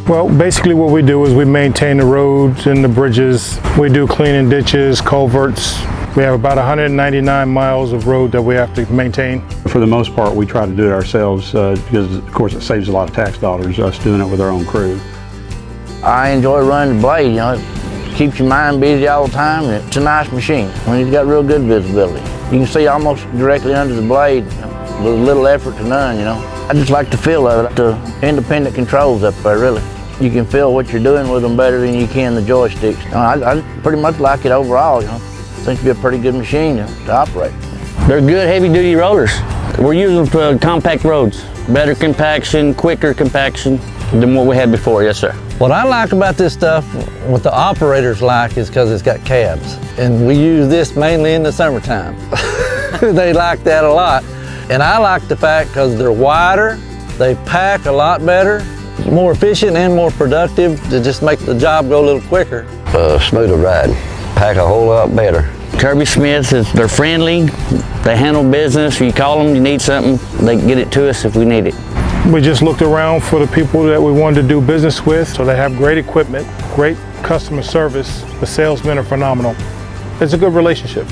Well, basically what we do is we maintain the roads and the bridges. We do cleaning ditches, culverts. We have about 199 miles of road that we have to maintain. For the most part, we try to do it ourselves because, of course, it saves a lot of tax dollars, us doing it with our own crew. I enjoy running the blade, you know. It keeps your mind busy all the time, and it's a nice machine. I mean, it's got real good visibility. You can see almost directly under the blade with little effort to none, you know. I just like the feel of it, the independent controls up there, really. You can feel what you're doing with them better than you can the joysticks. I pretty much like it overall, you know. Seems to be a pretty good machine to operate. They're good heavy-duty rollers. We're using them for compact roads. Better compaction, quicker compaction than what we had before, yes sir. What I like about this stuff, what the operators like, is because it's got cabs. And we use this mainly in the summertime. They like that a lot. And I like the fact because they're wider, they pack a lot better, more efficient and more productive to just make the job go a little quicker. Smoother ride, pack a whole lot better. Kirby-Smith, they're friendly, they handle business. You call them, you need something, they get it to us if we need it. We just looked around for the people that we wanted to do business with, so they have great equipment, great customer service. The salesmen are phenomenal. It's a good relationship.